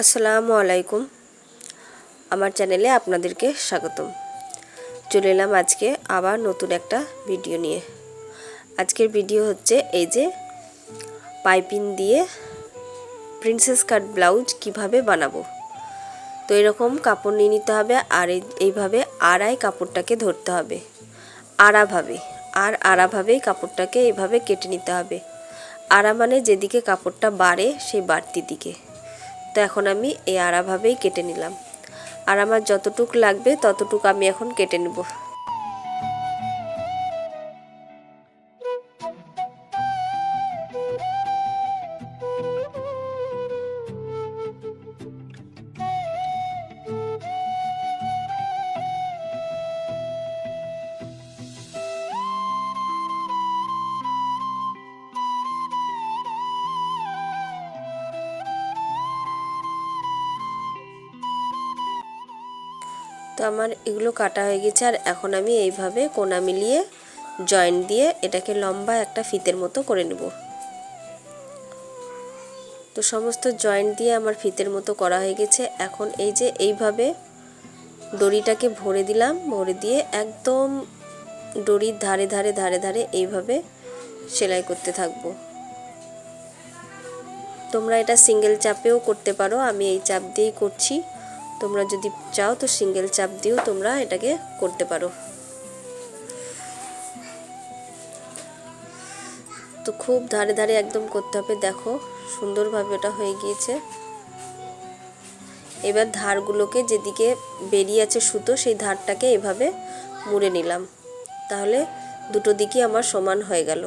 আসসালামু আলাইকুম। আমার চ্যানেলে আপনাদেরকে স্বাগতম। চলে এলাম আজকে আবার নতুন একটা ভিডিও নিয়ে। আজকের ভিডিও হচ্ছে এই যে পাইপিং দিয়ে প্রিন্সেস কাট ব্লাউজ কিভাবে বানাবো। তো এরকম কাপড় নিয়ে নিতে হবে আর এইভাবে আড়াই কাপড়টাকে ধরতে হবে আড়াভাবেই কাপড়টাকে এইভাবে কেটে নিতে হবে। আড়া মানে যেদিকে কাপড়টা বাড়ে সেই বাড়তি দিকে। তো এখন আমি এই আড়াভাবেই কেটে নিলাম আর আমার যতটুক লাগবে ততটুক আমি এখন কেটে নেব। তো আমার এগুলো কাটা হয়ে গেছে আর এখন আমি এইভাবে কোনা মিলিয়ে জয়েন্ট দিয়ে এটাকে লম্বা একটা ফিতের মতো করে নেব। তো সমস্ত জয়েন্ট দিয়ে আমার ফিতের মতো করা হয়ে গেছে। এখন এই যে এইভাবে দড়িটাকে ভরে দিলাম, ভরে দিয়ে একদম দড়ির ধারে ধারে ধারে ধারে এইভাবে সেলাই করতে থাকবো। তোমরা এটা সিঙ্গেল চাপেও করতে পারো, আমি এই চাপ দিয়েই করছি। তোমরা যদি চাও তো সিঙ্গেল চাপ দিয়েও তোমরা এটাকে করতে পারো। তো খুব ধারে ধারে একদম করতে হবে। দেখো সুন্দরভাবে ওটা হয়ে গিয়েছে। এবার ধারগুলোকে যেদিকে বেরিয়ে আছে সুতো সেই ধারটাকে এভাবে মুড়ে নিলাম, তাহলে দুটো দিকই আমার সমান হয়ে গেল।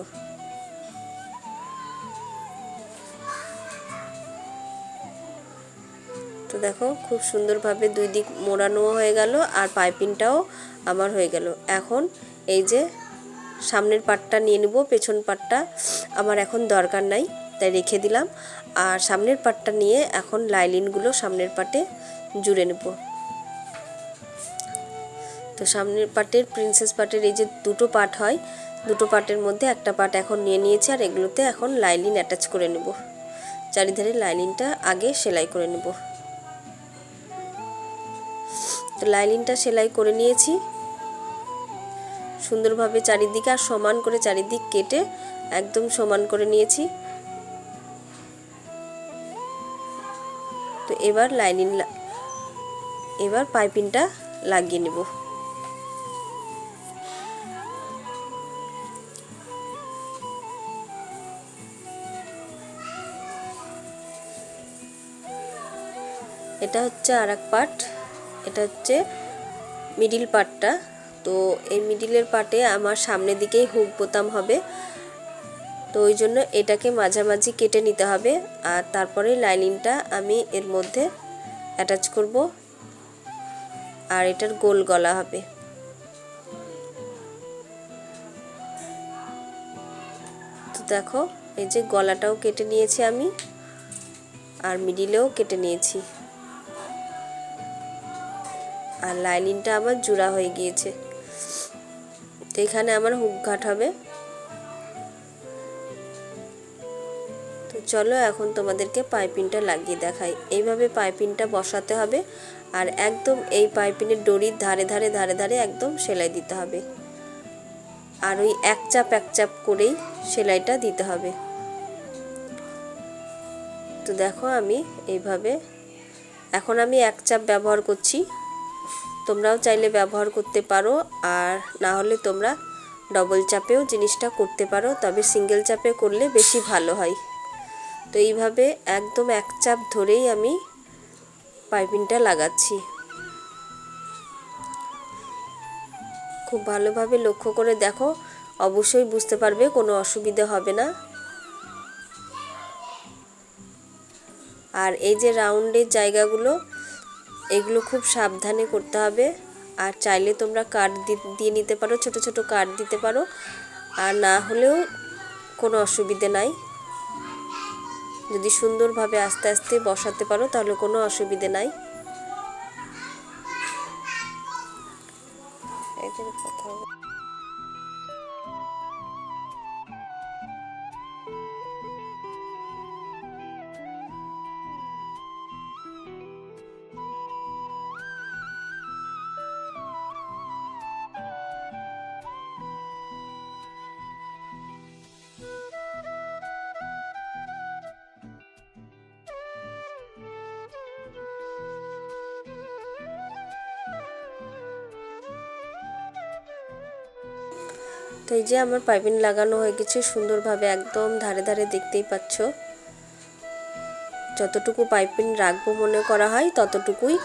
তো দেখো খুব সুন্দরভাবে দুই দিক মোড়ানো হয়ে গেল আর পাইপিংটাও আমার হয়ে গেল। এখন এই যে সামনের পাটটা নিয়ে নেব, পেছন পাটটা আমার এখন দরকার নাই তাই রেখে দিলাম। আর সামনের পাটটা নিয়ে এখন লাইলিনগুলো সামনের পাটে জুড়ে নেব। তো সামনের পাটের প্রিন্সেস পাটের এই যে দুটো পাট হয়, দুটো পাটের মধ্যে একটা পাট এখন নিয়ে নিয়েছি আর এগুলোতে এখন লাইলিন অ্যাটাচ করে নেব। চারিধারে লাইলিনটা আগে সেলাই করে নেব। তো লাইলিনটা সেলাই করে নিয়েছি সুন্দরভাবে চারিদিকে, আর সমান করে চারিদিক কেটে একদম সমান করে নিয়েছি। তো এবার পাইপিংটা লাগিয়ে নেব। এটা হচ্ছে আর এক পার্ট, এটা হচ্ছে মিডিল পার্টটা। তো এই মিডিলের পার্টে আমার সামনের দিকেই হুক বোতাম হবে, তো ওই জন্য এটাকে মাঝামাঝি কেটে নিতে হবে আর তারপরে লাইনিংটা আমি এর মধ্যে অ্যাটাচ করব আর এটার গোল গলা হবে। তো দেখো এই যে গলাটাও কেটে নিয়েছি আমি আর মিডিলেও কেটে নিয়েছি আর লাইনিংটা আমার জোড়া হয়ে গিয়েছে। তো এখানে আমার হুক ঘাট হবে। তো চলো এখন তোমাদেরকে পাইপিংটা লাগিয়ে দেখাই। এইভাবে পাইপিংটা বসাতে হবে আর একদম এই পাইপিংয়ের দড়ির ধারে ধারে ধারে ধারে একদম সেলাই দিতে হবে আর ওই এক চাপ করেই সেলাইটা দিতে হবে। তো দেখো আমি এইভাবে এখন আমি এক চাপ ব্যবহার করছি, তোমরাও চাইলে ব্যবহার করতে পারো আর না হলে তোমরা ডবল চাপেও জিনিসটা করতে পারো, তবে সিঙ্গেল চাপে করলে বেশি ভালো হয়। তো এইভাবে একদম এক চাপ ধরেই আমি পাইপিংটা লাগাচ্ছি। খুব ভালোভাবে লক্ষ্য করে দেখো, অবশ্যই বুঝতে পারবে, কোনো অসুবিধা হবে না। আর এই যে রাউন্ডের জায়গাগুলো এগুলো খুব সাবধানে করতে হবে আর চাইলে তোমরা কাট দিয়ে নিতে পারো, ছোট ছোট কাট দিতে পারো আর না হলেও কোনো অসুবিধে নাই। যদি সুন্দরভাবে আস্তে আস্তে বসাতে পারো তাহলে কোনো অসুবিধে নাই। তো এই যে আমার পাইপিং লাগানো হয়ে গেছে সুন্দরভাবে, একদম ধারে ধারে দেখতেই পাচ্ছ। যতটুকু পাইপিং রাখবো মনে করা হয় ততটুকুই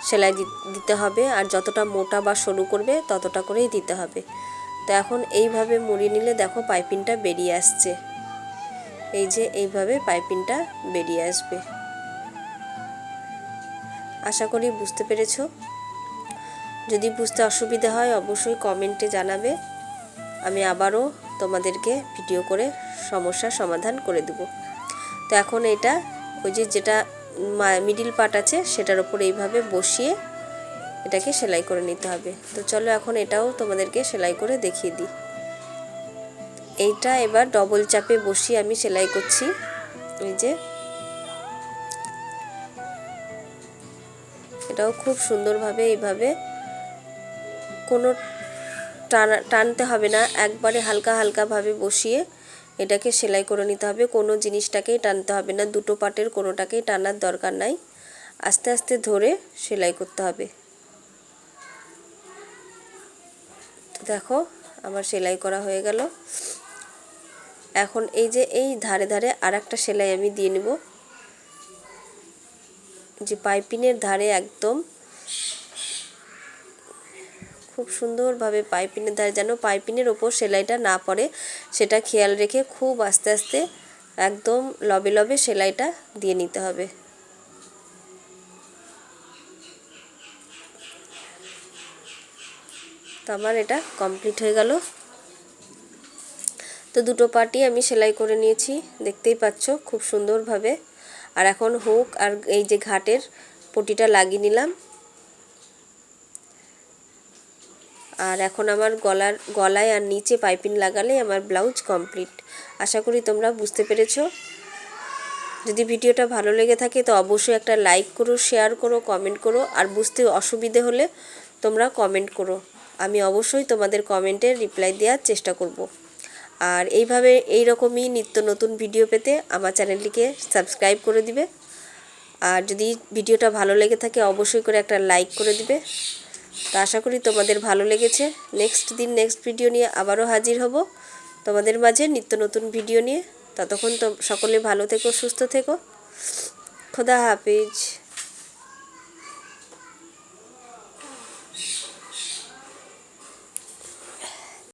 সেলাই দিতে হবে, আর যতটা মোটা বা সরু করবে ততটা করেই দিতে হবে। তো এখন এইভাবে মুড়িয়ে নিলে দেখো পাইপিংটা বেরিয়ে আসছে। এই যে এইভাবে পাইপিংটা বেরিয়ে আসবে। আশা করি বুঝতে পেরেছো। যদি বুঝতে অসুবিধা হয় অবশ্যই কমেন্টে জানাবে, আমি আবারও তোমাদেরকে ভিডিও করে সমস্যার সমাধান করে দেব। তো এখন এটা ওই যে যেটা মিডিল পার্ট আছে সেটার উপর এইভাবে বসিয়ে এটাকে সেলাই করে নিতে হবে। তো চলো এখন এটাও তোমাদেরকে সেলাই করে দেখিয়ে দিই। এইটা এবার ডবল চাপে বসিয়ে আমি সেলাই করছি। এই যে এটাও খুব সুন্দরভাবে এইভাবে কোনো টানতে হবে না, একবারে হালকা হালকাভাবে বসিয়ে এটাকে সেলাই করে নিতে হবে। কোনো জিনিসটাকেই টানতে হবে না, দুটো পার্টের কোনোটাকেই টানার দরকার নাই, আস্তে আস্তে ধরে সেলাই করতে হবে। তো দেখো আমার সেলাই করা হয়ে গেল। এখন এই যে এই ধারে ধারে আর একটা সেলাই আমি দিয়ে নেব, যে পাইপিংয়ের ধারে একদম খুব সুন্দরভাবে পাইপিংয়ের ধারে যেন পাইপিংয়ের ওপর সেলাইটা না পড়ে সেটা খেয়াল রেখে খুব আস্তে আস্তে একদম লবে লবে সেলাইটা দিয়ে নিতে হবে। তো আমার এটা কমপ্লিট হয়ে গেল। তো দুটো পার্টই আমি সেলাই করে নিয়েছি, দেখতেই পাচ্ছ খুব সুন্দরভাবে। আর এখন হুক আর এই যে ঘাটের পটিটা লাগিয়ে নিলাম। আর এখন আমার গলায় আর নিচে পাইপিং লাগালে আমার ব্লাউজ কমপ্লিট। আশা করি তোমরা বুঝতে পেরেছো। যদি ভিডিওটা ভালো লেগে থাকে তো অবশ্যই একটা লাইক করো, শেয়ার করো, কমেন্ট করো। আর বুঝতে অসুবিধে হলে তোমরা কমেন্ট করো, আমি অবশ্যই তোমাদের কমেন্টের রিপ্লাই দেওয়ার চেষ্টা করব। আর এইভাবে এইরকমই নিত্য নতুন ভিডিও পেতে আমার চ্যানেলটিকে সাবস্ক্রাইব করে দিবে। আর যদি ভিডিওটা ভালো লেগে থাকে অবশ্যই করে একটা লাইক করে দিবে। তো আশা করি তোমাদের ভালো লেগেছে। নেক্সট ভিডিও নিয়ে আবারও হাজির হব তোমাদের মাঝে নিত্য নতুন ভিডিও নিয়ে। ততক্ষণ তো সকলে ভালো থেকো, সুস্থ থেকো। খোদা হাফেজ।